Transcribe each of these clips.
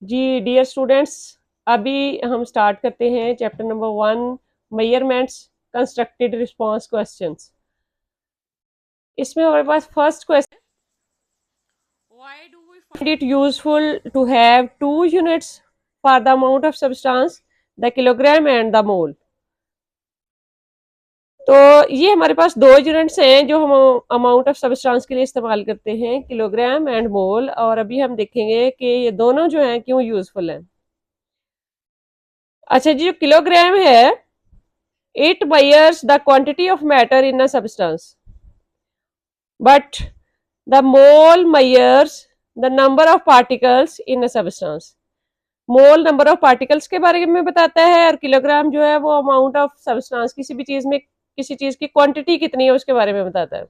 जी dear students, अभी हम start करते हैं chapter number 1, measurements constructed response questions. इसमें हमारे पास first question, why do we find it useful to have two units for the amount of substance, the kilogram and the mole. तो ये हमारे पास दो यूनिट्स हैं जो हम अमाउंट ऑफ सब्सटेंस के लिए इस्तेमाल करते हैं, किलोग्राम एंड मोल। और अभी हम देखेंगे कि ये दोनों जो हैं क्यों यूजफुल हैं। अच्छा जी, जो किलोग्राम है, it measures the quantity of matter in a substance, but the mole measures the number of particles in a substance. Mole number of particles के बारे में बताता है और किलोग्राम जो है वो अमाउंट ऑफ सब्सटेंस, किसी भी चीज में किसी चीज की क्वांटिटी कितनी है उसके बारे में बताता है।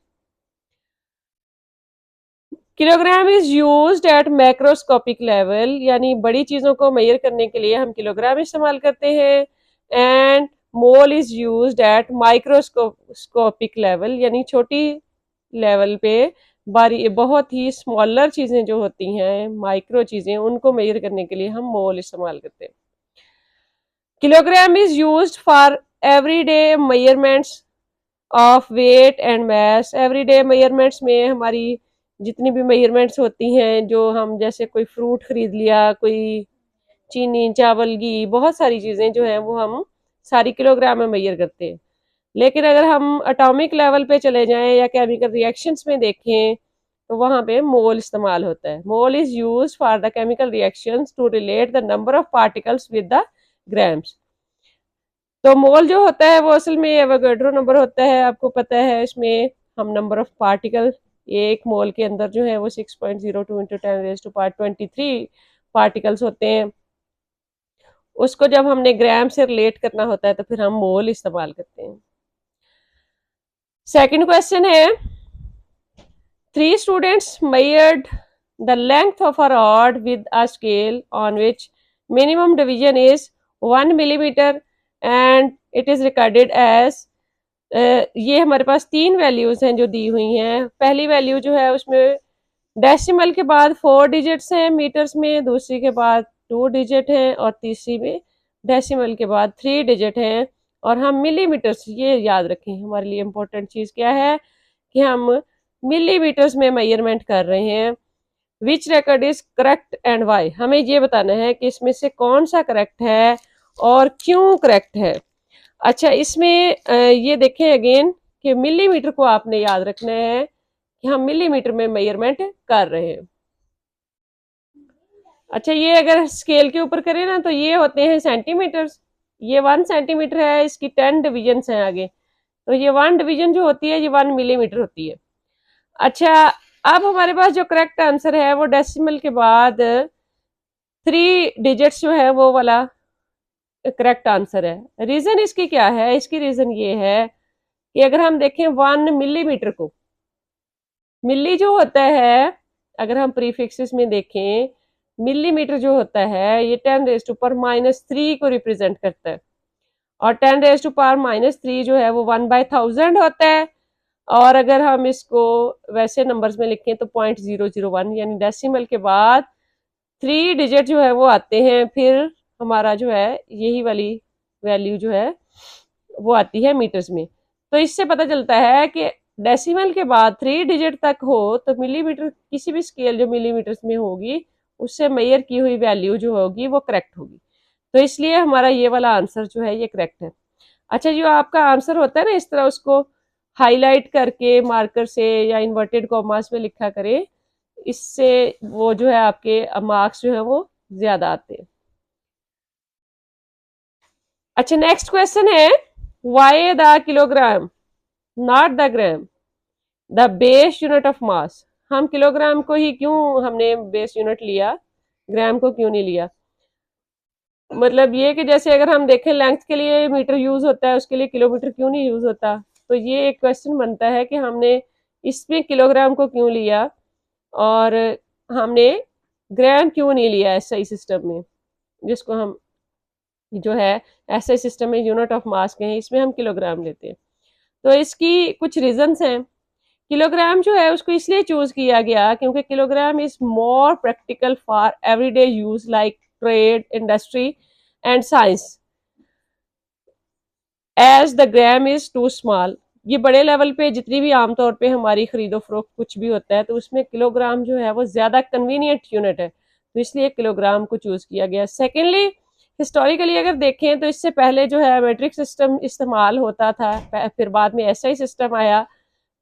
Kilogram is used eight macroscopic level, यानी बड़ी चीजों को मेजर करने के लिए हम किलोग्राम इस्तेमाल करते हैं। And mole is used eight microscopic level, यानी छोटी लेवल पे बारी बहुत ही स्मॉलर चीजें जो होती हैं, माइक्रो चीजें, उनको मेजर करने के लिए हम मोल इस्तेमाल करते हैं। Kilogram is used for everyday measurements of weight and mass. Everyday measurements में हमारी जितनी भी मेजरमेंट्स होती हैं, जो हम जैसे कोई फ्रूट खरीद लिया, कोई चीनी, चावल, घी, बहुत सारी चीजें जो हैं वो हम सारी किलोग्राम में मेजर करते हैं। लेकिन अगर हम एटॉमिक लेवल पे चले जाएं या केमिकल रिएक्शंस में देखें तो वहां पे मोल इस्तेमाल होता है। Mole is use for the chemical reactions to relate the number of particles with the grams. तो मोल जो होता है वो असल में एवोगैड्रो नंबर होता है, आपको पता है। इसमें हम नंबर ऑफ पार्टिकल, एक मोल के अंदर जो है वो 6.02 इंटू 10⁻23 पार्टिकल्स होते हैं। उसको जब हमने ग्राम से रिलेट करना होता है तो फिर हम मोल इस्तेमाल करते हैं। सेकंड क्वेश्चन है, 3 students measured the length of a rod with a scale on which minimum division is 1 millimeter and it is recorded as ये हमारे पास 3 वैल्यूज हैं जो दी हुई हैं। पहली वैल्यू जो है उसमें डेसिमल के बाद 4 डिजिट्स हैं मीटर्स में, दूसरी के बाद 2 डिजिट हैं और तीसरी में डेसिमल के बाद 3 डिजिट हैं। और हम मिलीमीटर्स, ये याद रखें, हमारे लिए इम्पोर्टेंट चीज़ क्या है कि हम मिलीमीटर्स में मेजरमेंट कर रहे हैं। Which record is correct and why, हमें ये बताना है कि इसमें से कौन सा करेक्ट है और क्यों करेक्ट है। अच्छा, इसमें ये देखें अगेन कि मिलीमीटर को आपने याद रखना है कि हम मिलीमीटर में मेजरमेंट कर रहे हैं। अच्छा, ये अगर स्केल के ऊपर करें ना तो ये होते हैं सेंटीमीटर्स। ये 1 सेंटीमीटर है, इसकी 10 डिवीजन हैं आगे, तो ये 1 डिवीजन जो होती है ये 1 मिलीमीटर होती है। अच्छा, अब हमारे पास जो करेक्ट आंसर है वो डेसिमल के बाद 3 डिजिट्स जो है वो वाला करेक्ट आंसर है। रीजन इसकी क्या है? इसकी रीजन ये है कि अगर हम देखें 1 मिलीमीटर को, मिली जो होता है, अगर हम प्रीफिक्सेस में देखें, मिलीमीटर जो होता है ये 10⁻³ को रिप्रेजेंट करता है। और 10⁻³ जो है वो 1/1000 होता है। और अगर हम इसको वैसे नंबर्स में लिखें तो 0.001, यानी डेसिमल के बाद 3 डिजिट जो है वो आते हैं, फिर हमारा जो है यही वाली वैल्यू जो है वो आती है मीटर्स में। तो इससे पता चलता है कि डेसिमल के बाद 3 डिजिट तक हो तो मिलीमीटर, किसी भी स्केल जो मिलीमीटर्स में होगी उससे मेजर की हुई वैल्यू जो होगी वो करेक्ट होगी। तो इसलिए हमारा ये वाला आंसर जो है ये करेक्ट है। अच्छा, जो आपका आंसर होता है ना, इस तरह उसको हाईलाइट करके मार्कर से या इन्वर्टेड कॉमास में लिखा करें, इससे वो जो है आपके मार्क्स जो है वो ज्यादा आते हैं। अच्छा, नेक्स्ट क्वेश्चन है, why the kilogram not the gram the base unit of mass. हम किलोग्राम को ही क्यों हमने बेस यूनिट लिया, ग्राम को क्यों नहीं लिया? मतलब ये कि जैसे अगर हम देखें लेंथ के लिए मीटर यूज होता है, उसके लिए किलोमीटर क्यों नहीं यूज होता। तो ये एक क्वेश्चन बनता है कि हमने इसमें किलोग्राम को क्यों लिया और हमने ग्राम क्यों नहीं लिया एसआई सिस्टम में, जिसको हम जो है एसआई सिस्टम में यूनिट ऑफ मास के हैं, इसमें हम किलोग्राम लेते हैं। तो इसकी कुछ रीजंस हैं किलोग्राम जो है उसको इसलिए चूज किया गया क्योंकि kilogram is more practical for everyday use like trade, industry and science, as the gram is too small. ये बड़े लेवल पे जितनी भी आमतौर पे हमारी खरीदो फरोख्त कुछ भी होता है तो उसमें किलोग्राम जो है वो ज्यादा कन्वीनियंट यूनिट है, तो इसलिए किलोग्राम को चूज किया गया। सेकेंडली, हिस्टोरिकली अगर देखें तो इससे पहले जो है मेट्रिक सिस्टम इस्तेमाल होता था, फिर बाद में एसआई सिस्टम आया,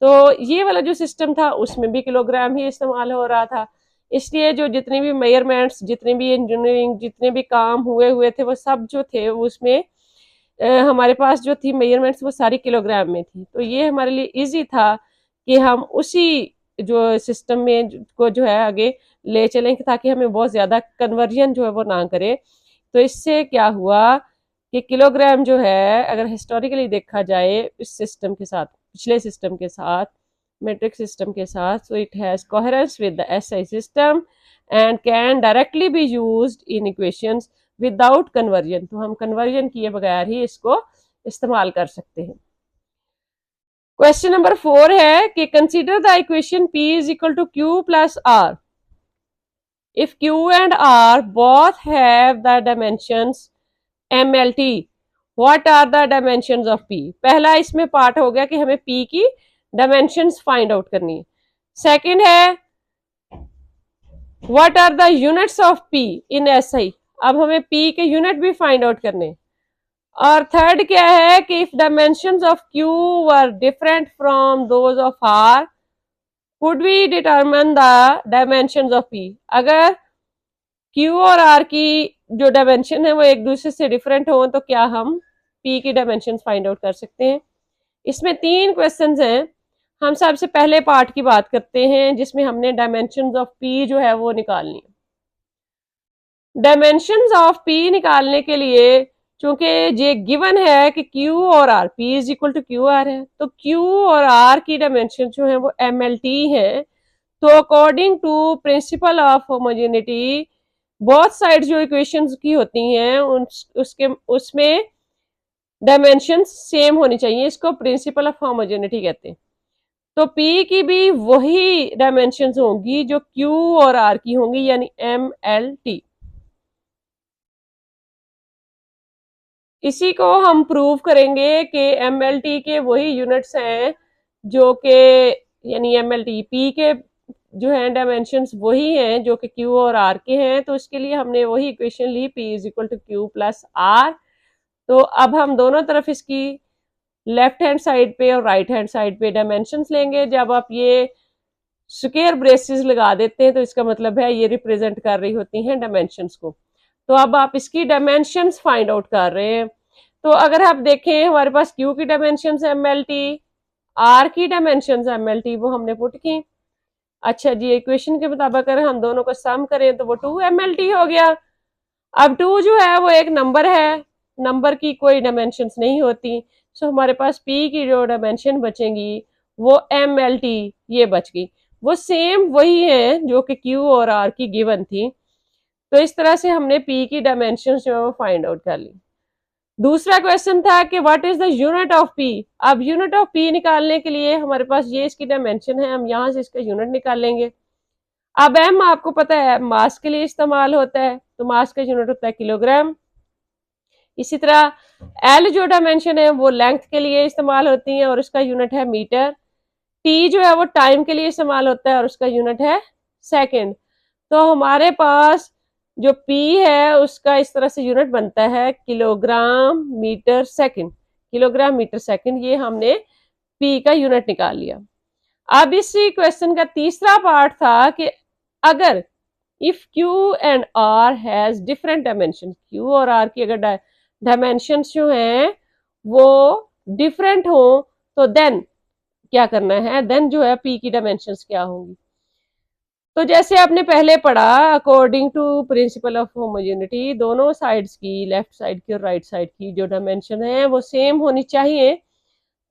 तो ये वाला जो सिस्टम था उसमें भी किलोग्राम ही इस्तेमाल हो रहा था। इसलिए जो जितनी भी मेजरमेंट्स, जितनी भी इंजीनियरिंग, जितने भी काम हुए हुए थे वो सब जो थे उसमें हमारे पास जो थी मेजरमेंट्स वो सारी किलोग्राम में थी। तो ये हमारे लिए इजी था कि हम उसी जो सिस्टम में को जो है आगे ले चलें ताकि हमें बहुत ज्यादा कन्वर्जन जो है वो ना करे। तो इससे क्या हुआ कि किलोग्राम जो है अगर हिस्टोरिकली देखा जाए इस सिस्टम के साथ, पिछले सिस्टम के साथ, मेट्रिक सिस्टम के साथ, so it has coherence with the SI system and can directly be used in equations without conversion. तो हम कन्वर्जन किए बगैर ही इसको इस्तेमाल कर सकते हैं। क्वेश्चन नंबर 4 है कि consider the equation P is equal to Q plus R if Q and R both have the dimensions MLT, what are the dimensions of P? पहला इसमें पार्ट हो गया कि हमें P की डायमेंशंस फाइंड आउट करनी है। सेकंड है what are the units of P in SI, अब हमें P के यूनिट भी फाइंड आउट करने। और थर्ड क्या है कि if dimensions of Q were different from those of R could we determine the dimensions of P, अगर Q और R की जो डायमेंशन है वो एक दूसरे से डिफरेंट हो तो क्या हम P की डायमेंशन फाइंड आउट कर सकते हैं। इसमें 3 क्वेश्चंस हैं। हम सबसे पहले पार्ट की बात करते हैं जिसमें हमने डायमेंशंस ऑफ P जो है वो निकालनी है। डायमेंशंस ऑफ P निकालने के लिए चूंकि ये गिवन है कि Q और R, P is equal to Q R है, तो Q और R की डायमेंशन जो है वो MLT है। तो according to principle of homogeneity both side जो इक्वेशंस की होती हैं उसके उसमें डायमेंशन सेम होनी चाहिए, इसको प्रिंसिपल ऑफ होमोजेनिटी कहते हैं। तो P की भी वही डायमेंशन होंगी जो Q और R की होंगी, यानी MLT। इसी को हम प्रूव करेंगे कि MLT के वही यूनिट्स हैं जो कि यानी MLT P के जो है डायमेंशंस वही हैं जो कि Q और R के हैं। तो इसके लिए हमने वही इक्वेशन ली P is equal to Q plus R। तो अब हम दोनों तरफ इसकी लेफ्ट हैंड साइड पे और राइट हैंड साइड पे डायमेंशंस लेंगे। जब आप ये स्क्वायर ब्रेसेस लगा देते हैं तो इसका मतलब है ये रिप्रेजेंट कर रही होती हैं डायमेंशंस को। तो अब आप इसकी डायमेंशंस फाइंड आउट कर रहे हैं। तो अगर आप देखें हमारे पास Q की डायमेंशंस MLT, R की डायमेंशंस MLT, वो हमने पुट की। अच्छा जी, इक्वेशन के मुताबिक अगर हम दोनों को सम करें तो वो 2 MLT हो गया। अब 2 जो है वो एक नंबर है, नंबर की कोई डायमेंशंस नहीं होती, सो हमारे पास P की जो डायमेंशन बचेंगी वो MLT ये बच गई। वो सेम वही है जो कि Q और R की गिवन थी। तो इस तरह से हमने P की डायमेंशंस जो है वो फाइंड आउट कर ली। दूसरा क्वेश्चन था कि what is the unit of P। अब यूनिट ऑफ P निकालने के लिए हमारे पास ये इसकी डायमेंशन है, हम यहां से इसका यूनिट निकालेंगे। अब M आपको पता है मास के लिए इस्तेमाल होता है, तो मास का यूनिट होता है किलोग्राम। इसी तरह L जो डायमेंशन है वो लेंथ के लिए इस्तेमाल होती है और उसका यूनिट है मीटर। T जो है वो टाइम के लिए इस्तेमाल होता है और उसका यूनिट है सेकंड। तो हमारे पास जो P है उसका इस तरह से यूनिट बनता है kilogram metre second. Kilogram metre second, ये हमने P का यूनिट निकाल लिया। अब इसी क्वेश्चन का तीसरा पार्ट था कि अगर if Q and R has different dimension, Q और R की अगर डायमेंशन जो हैं वो डिफरेंट हो तो देन क्या करना है, देन जो है P की डायमेंशंस क्या होंगी। तो जैसे आपने पहले पढ़ा according to principle of homogeneity दोनों साइड्स की, लेफ्ट साइड की और राइट साइड की जो डायमेंशन है वो सेम होनी चाहिए।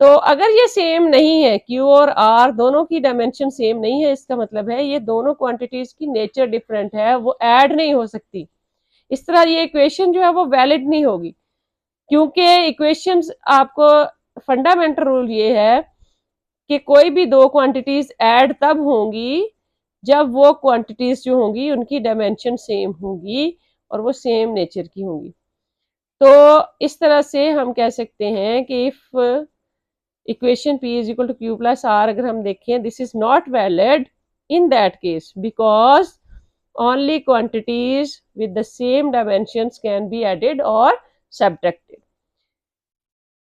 तो अगर ये सेम नहीं है, Q और R दोनों की डायमेंशन सेम नहीं है, इसका मतलब है ये दोनों क्वांटिटीज की नेचर डिफरेंट है, वो ऐड नहीं हो सकती। इस तरह ये इक्वेशन जो है वो वैलिड नहीं होगी, क्योंकि इक्वेशंस आपको फंडामेंटल रूल ये है कि कोई भी दो क्वांटिटीज ऐड तब होंगी जब वो क्वांटिटीज जो होंगी उनकी डायमेंशन सेम होंगी और वो सेम नेचर की होंगी। तो इस तरह से हम कह सकते हैं कि if equation P is equal to Q plus R अगर हम देखें, this is not valid in that case because only quantities with the same dimensions can be added or subtracted.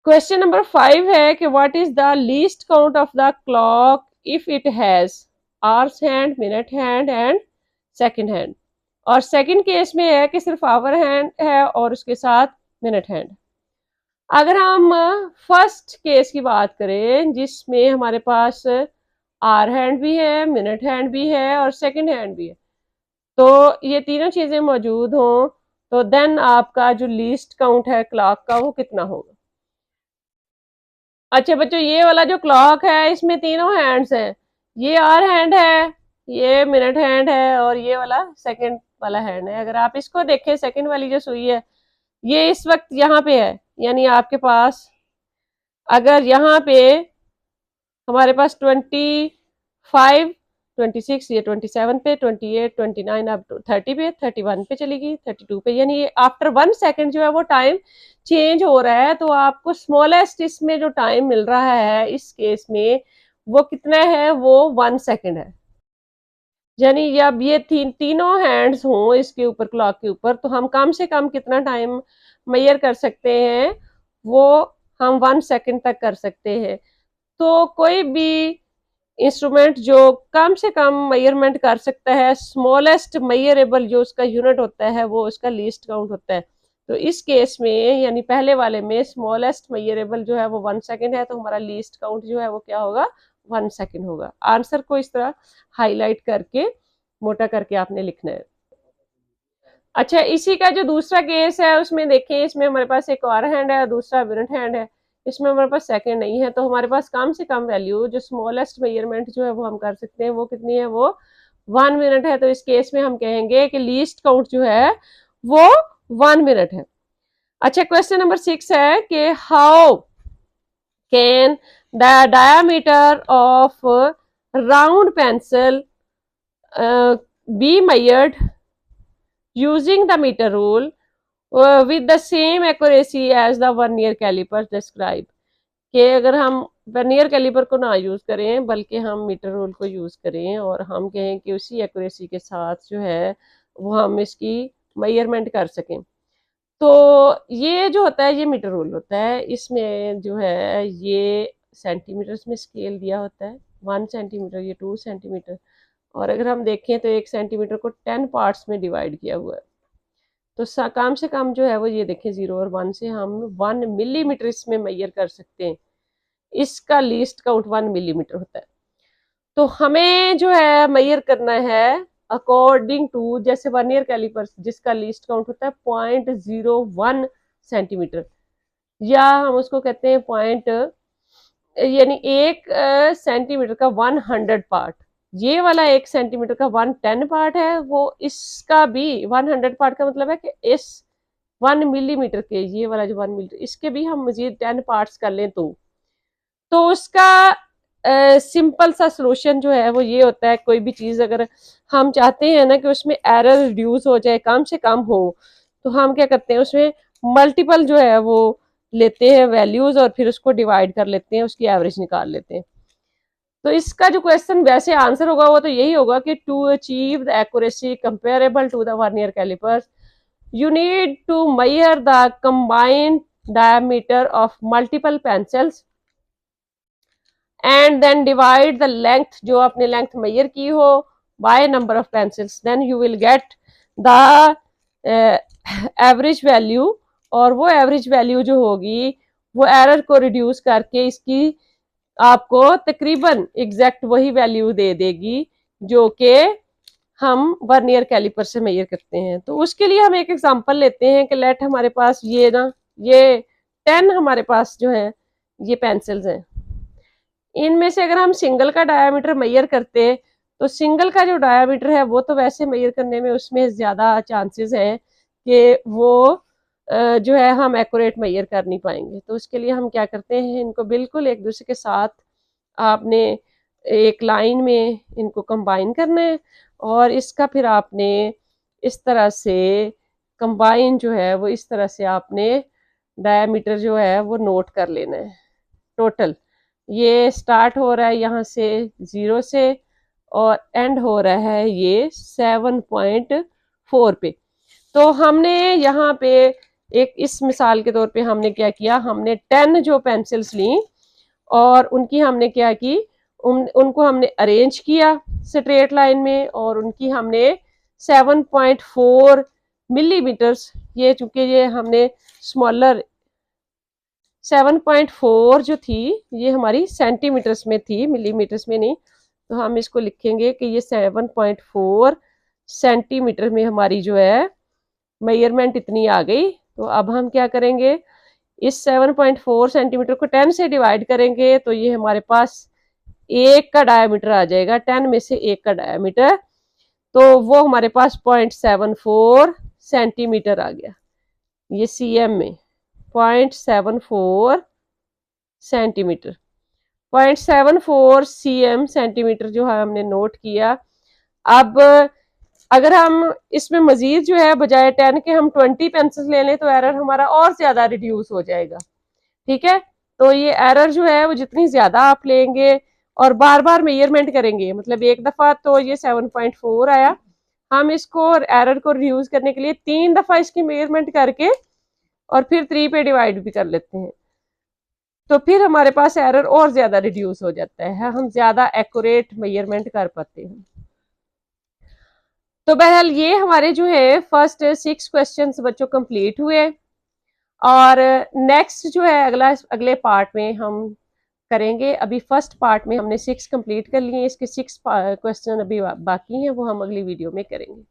Question number 5 है कि what is the least count of the clock if it has hours hand, minute hand and second hand. और second case में है कि सिर्फ our hand है और उसके साथ मिनट हैंड। अगर हम फर्स्ट केस की बात करें जिसमें हमारे पास आर हैंड भी है, मिनट हैंड भी है और सेकंड हैंड भी है, तो ये तीनों चीजें मौजूद हों तो देन आपका जो लीस्ट काउंट है क्लॉक का वो कितना होगा। अच्छा बच्चों, ये वाला जो क्लॉक है इसमें तीनों हैंड्स हैं, ये आर हैंड है, ये मिनट हैंड है और ये वाला सेकंड वाला हैंड है। अगर आप इसको देखें, सेकंड वाली जो सुई है ये इस वक्त यहाँ पे है, यानी आपके पास अगर यहाँ पे हमारे पास 25, 26, ये 27 पे, 28, 29, अब 30 पे, 31 पे चलेगी, 32 पे, यानी आफ्टर 1 सेकंड जो है वो टाइम चेंज हो रहा है। तो आपको स्मॉलेस्ट इसमें जो टाइम मिल रहा है इस केस में वो कितना है, वो 1 सेकंड है। यानी जब ये तीनों हैंड्स हों इसके ऊपर, क्लॉक के ऊपर, तो हम कम से कम कितना टाइम मेजर कर सकते हैं, वो हम 1 सेकंड तक कर सकते हैं। तो कोई भी इंस्ट्रूमेंट जो कम से कम मेजरमेंट कर सकता है, स्मॉलेस्ट मेजरेबल जो उसका यूनिट होता है वो उसका लीस्ट काउंट होता है। तो इस केस में यानी पहले वाले में स्मॉलेस्ट मेजरेबल जो है वो 1 सेकंड है, तो हमारा लीस्ट काउंट जो है वो क्या होगा, 1 सेकंड होगा। आंसर को इस तरह हाईलाइट करके मोटा करके आपने लिखना है। अच्छा, इसी का जो दूसरा केस है उसमें देखें, इसमें हमारे पास एक और हैंड है और दूसरा मिनट हैंड है, इसमें हमारे पास सेकंड नहीं है, तो हमारे पास कम से कम वैल्यू जो स्मॉलेस्ट मेजरमेंट जो है वो हम कर सकते हैं, वो कितनी है, वो 1 मिनट है। तो इस केस में हम कहेंगे कि लीस्ट काउंट जो है वो 1 मिनट है। अच्छा, क्वेश्चन नंबर 6 है कि how can the diameter of round pencil be measured using the meter rule with the same accuracy as the vernier calipers describe। कि अगर हम वर्नियर कैलिपर को ना यूज करें बल्कि हम मीटर रूल को यूज करें और हम कहें कि उसी एक्यूरेसी के साथ जो है वो हम इसकी मेजरमेंट कर सकें, तो ये जो होता है ये मीटर रूल होता है। इसमें जो है ये सेंटीमीटर्स में स्केल दिया होता है, 1 सेंटीमीटर, ये 2 सेंटीमीटर, और अगर हम देखें तो 1 सेंटीमीटर को 10 पार्ट्स में डिवाइड किया हुआ है। तो कम से कम जो है वो ये देखें 0 और 1 से हम 1 मिलीमीटर इसमें मेजर कर सकते हैं। इसका लीस्ट काउंट 1 मिलीमीटर होता है। तो हमें जो है मेजर करना है अकॉर्डिंग टू, जैसे वर्नियर कैलिपर जिसका लीस्ट काउंट होता है 0.01 सेंटीमीटर, या हम उसको कहते हैं पॉइंट, यानी 1 सेंटीमीटर का 100 पार्ट। ये वाला 1 सेंटीमीटर का 110 पार्ट है, वो इसका भी 100 पार्ट का मतलब है कि इस 1 मिलीमीटर के, ये वाला जो 1 मिलीमीटर, इसके भी हम मजीद 10 पार्ट्स कर लें तो उसका सिंपल सा सोल्यूशन जो है वो ये होता है, कोई भी चीज़ अगर हम चाहते हैं ना कि उसमें एरर रिड्यूस हो जाए, कम से कम हो, तो हम क्या करते हैं उसमें मल्टीपल जो है वो लेते हैं वैल्यूज और फिर उसको डिवाइड कर लेते हैं, उसकी एवरेज निकाल लेते हैं। तो इसका जो क्वेश्चन वैसे आंसर होगा वो तो यही होगा कि to achieve the accuracy comparable to the vernier callipers you need to measure the combined diameter of multiple pencils and then divide the length, जो आपने लेंथ मेजर की हो, by number of pencils, then you will get the average value। और वो average value जो होगी वो error को रिड्यूस करके इसकी आपको तकरीबन एग्जैक्ट वही वैल्यू दे देगी जो कि हम वर्नियर कैलिपर से मेजर करते हैं। तो उसके लिए हम एक एग्जांपल लेते हैं कि लेट हमारे पास ये 10 हमारे पास जो है ये पेंसिल्स हैं, इनमें से अगर हम सिंगल का डायामीटर मेजर करते तो सिंगल का जो डायामीटर है वो तो वैसे मेजर करने में उसमें ज़्यादा चांसेस है कि वो जो है हम एक्यूरेट मेजर कर नहीं पाएंगे। तो उसके लिए हम क्या करते हैं, इनको बिल्कुल एक दूसरे के साथ आपने एक लाइन में इनको कंबाइन करना है और इसका फिर आपने इस तरह से कंबाइन जो है वो इस तरह से आपने डायमीटर जो है वो नोट कर लेना है टोटल। ये स्टार्ट हो रहा है यहाँ से 0 से और एंड हो रहा है ये 7.4 पे। तो हमने यहाँ पे एक इस मिसाल के तौर पे हमने क्या किया, हमने 10 जो पेंसिल्स ली और उनकी हमने क्या की, उनको हमने अरेंज किया स्ट्रेट लाइन में और उनकी हमने 7.4 मिलीमीटर्स, ये चूंकि ये हमने स्मॉलर 7.4 जो थी ये हमारी सेंटीमीटर्स में थी, मिलीमीटर्स में नहीं, तो हम इसको लिखेंगे कि ये 7.4 सेंटीमीटर में हमारी जो है मेजरमेंट इतनी आ गई। तो अब हम क्या करेंगे, इस 7.4 सेंटीमीटर को 10 से डिवाइड करेंगे तो ये हमारे पास एक का डायमीटर आ जाएगा, 10 में से एक का डायमीटर, तो वो हमारे पास 0.74 सेंटीमीटर आ गया। ये सीएम में 0.74 सेंटीमीटर, 0.74 सीएम सेंटीमीटर जो है हमने नोट किया। अब अगर हम इसमें मजीद जो है बजाय 10 के हम 20 पेंसिल ले लें तो एरर हमारा और ज्यादा रिड्यूस हो जाएगा। ठीक है, तो ये एरर जो है वो जितनी ज्यादा आप लेंगे और बार बार मेजरमेंट करेंगे, मतलब एक दफा तो ये 7.4 आया, हम इसको एरर को रिड्यूस करने के लिए 3 दफा इसकी मेजरमेंट करके और फिर 3 पे डिवाइड भी कर लेते हैं, तो फिर हमारे पास एरर और ज्यादा रिड्यूस हो जाता है, हम ज्यादा एक्यूरेट मेजरमेंट कर पाते हैं। तो बहरहाल ये हमारे जो है फर्स्ट 6 क्वेश्चंस बच्चों कंप्लीट हुए और नेक्स्ट जो है अगले पार्ट में हम करेंगे। अभी फर्स्ट पार्ट में हमने 6 कंप्लीट कर लिए, इसके 6 क्वेश्चन अभी बाकी हैं, वो हम अगली वीडियो में करेंगे।